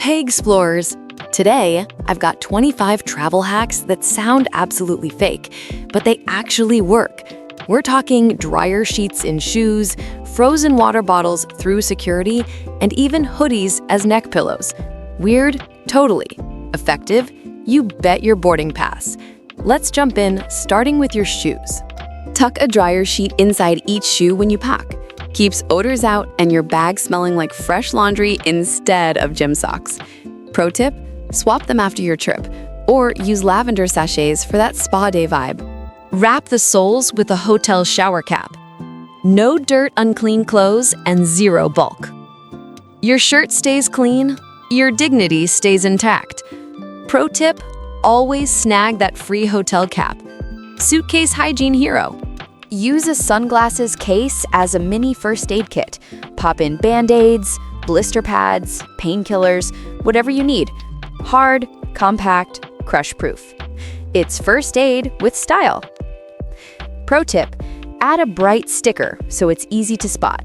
Hey explorers! Today, I've got 25 travel hacks that sound absolutely fake, but they actually work. We're talking dryer sheets in shoes, frozen water bottles through security, and even hoodies as neck pillows. Weird? Totally. Effective? You bet your boarding pass. Let's jump in, starting with your shoes. Tuck a dryer sheet inside each shoe when you pack. Keeps odors out and your bag smelling like fresh laundry instead of gym socks. Pro tip, swap them after your trip, or use lavender sachets for that spa day vibe. Wrap the soles with a hotel shower cap. No dirt, unclean clothes, and zero bulk. Your shirt stays clean, your dignity stays intact. Pro tip, always snag that free hotel cap. Suitcase hygiene hero. Use a sunglasses case as a mini first aid kit. Pop in Band-Aids, blister pads, painkillers, whatever you need. Hard, compact, crush-proof. It's first aid with style. Pro tip, add a bright sticker so it's easy to spot.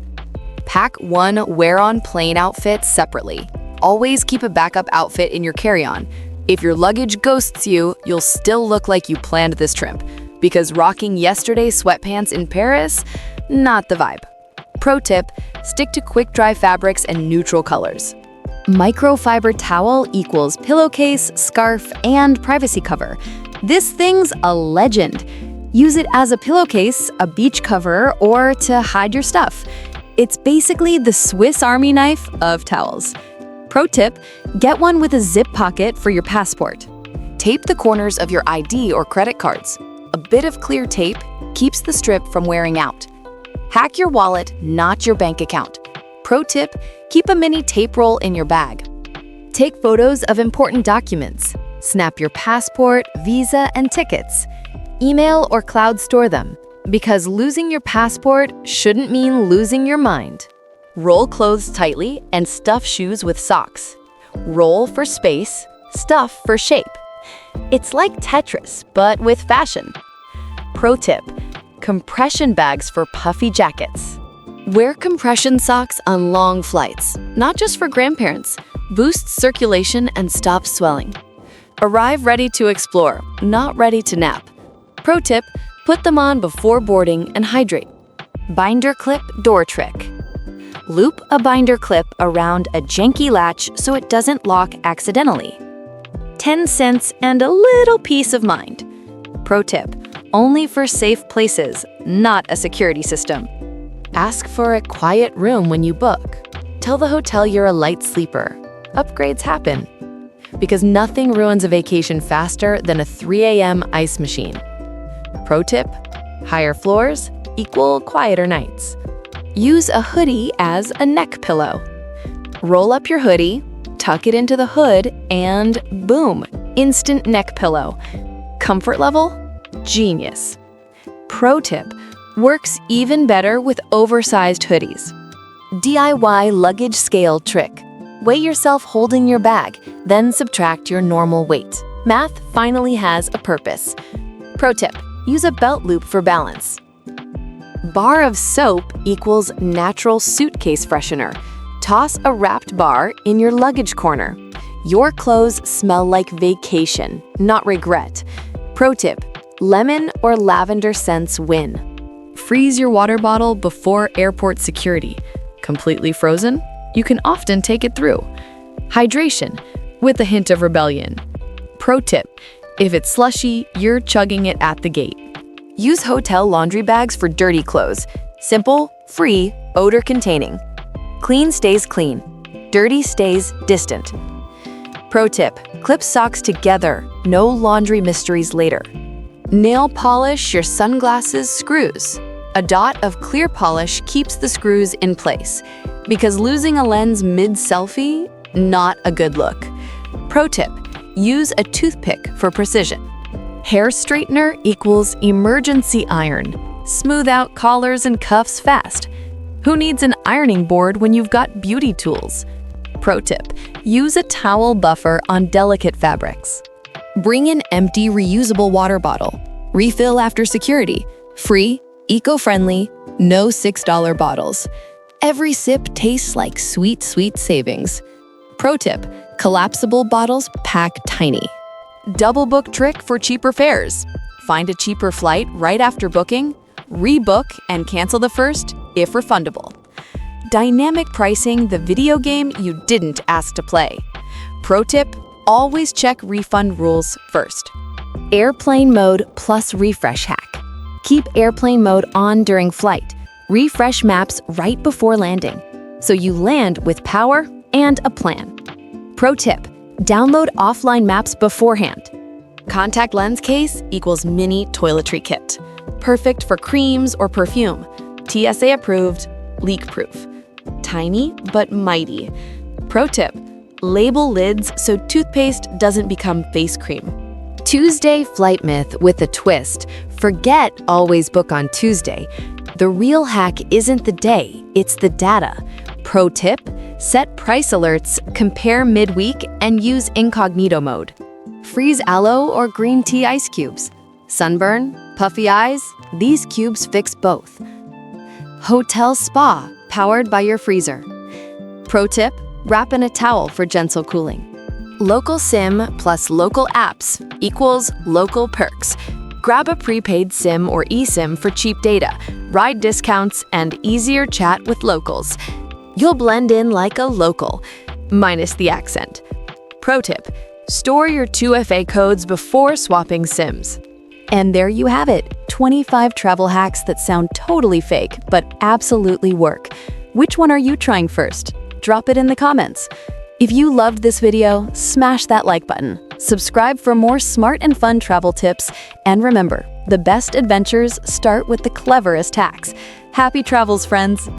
Pack one wear-on plain outfit separately. Always keep a backup outfit in your carry-on. If your luggage ghosts you, you'll still look like you planned this trip. Because rocking yesterday's sweatpants in Paris, not the vibe. Pro tip, stick to quick-dry fabrics and neutral colors. Microfiber towel equals pillowcase, scarf, and privacy cover. This thing's a legend. Use it as a pillowcase, a beach cover, or to hide your stuff. It's basically the Swiss Army knife of towels. Pro tip, get one with a zip pocket for your passport. Tape the corners of your ID or credit cards. A bit of clear tape keeps the strip from wearing out. Hack your wallet, not your bank account. Pro tip, keep a mini tape roll in your bag. Take photos of important documents. Snap your passport, visa, and tickets. Email or cloud store them, because losing your passport shouldn't mean losing your mind. Roll clothes tightly and stuff shoes with socks. Roll for space, stuff for shape. It's like Tetris, but with fashion. Pro tip, compression bags for puffy jackets. Wear compression socks on long flights, not just for grandparents. Boosts circulation and stops swelling. Arrive ready to explore, not ready to nap. Pro tip, put them on before boarding and hydrate. Binder clip door trick. Loop a binder clip around a janky latch so it doesn't lock accidentally. 10 cents and a little peace of mind. Pro tip, only for safe places, not a security system. Ask for a quiet room when you book. Tell the hotel you're a light sleeper. Upgrades happen. Because nothing ruins a vacation faster than a 3 a.m. ice machine. Pro tip, higher floors equal quieter nights. Use a hoodie as a neck pillow. Roll up your hoodie, tuck it into the hood, and boom, instant neck pillow. Comfort level? Genius. Pro tip, works even better with oversized hoodies. DIY luggage scale trick. Weigh yourself holding your bag, then subtract your normal weight. Math finally has a purpose. Pro tip, use a belt loop for balance. Bar of soap equals natural suitcase freshener. Toss a wrapped bar in your luggage corner. Your clothes smell like vacation, not regret. Pro tip, lemon or lavender scents win. Freeze your water bottle before airport security. Completely frozen? You can often take it through. Hydration, with a hint of rebellion. Pro tip, if it's slushy, you're chugging it at the gate. Use hotel laundry bags for dirty clothes. Simple, free, odor-containing. Clean stays clean. Dirty stays distant. Pro tip, clip socks together. No laundry mysteries later. Nail polish your sunglasses screws. A dot of clear polish keeps the screws in place. Because losing a lens mid-selfie, not a good look. Pro tip, use a toothpick for precision. Hair straightener equals emergency iron. Smooth out collars and cuffs fast. Who needs an ironing board when you've got beauty tools? Pro tip, use a towel buffer on delicate fabrics. Bring an empty reusable water bottle. Refill after security. Free, eco-friendly, no $6 bottles. Every sip tastes like sweet, sweet savings. Pro tip, Collapsible bottles pack tiny. Double book trick for cheaper fares. Find a cheaper flight right after booking, rebook and cancel the first if refundable. Dynamic pricing, the video game you didn't ask to play. Pro tip, always check refund rules first. Airplane mode plus refresh hack. Keep airplane mode on during flight. Refresh maps right before landing, so you land with power and a plan. Pro tip, download offline maps beforehand. Contact lens case equals mini toiletry kit. Perfect for creams or perfume. TSA approved, leak proof. Tiny but mighty. Pro tip, label lids so toothpaste doesn't become face cream. Tuesday flight myth with a twist. Forget always book on Tuesday. The real hack isn't the day, it's the data. Pro tip, set price alerts, compare midweek, and use incognito mode. Freeze aloe or green tea ice cubes. Sunburn, puffy eyes, these cubes fix both. Hotel spa, powered by your freezer. Pro tip, wrap in a towel for gentle cooling. Local SIM plus local apps equals local perks. Grab a prepaid SIM or eSIM for cheap data, ride discounts, and easier chat with locals. You'll blend in like a local, minus the accent. Pro tip, store your 2FA codes before swapping SIMs. And there you have it, 25 travel hacks that sound totally fake, but absolutely work. Which one are you trying first? Drop it in the comments. If you loved this video, smash that like button. Subscribe for more smart and fun travel tips. And remember, the best adventures start with the cleverest hacks. Happy travels, friends!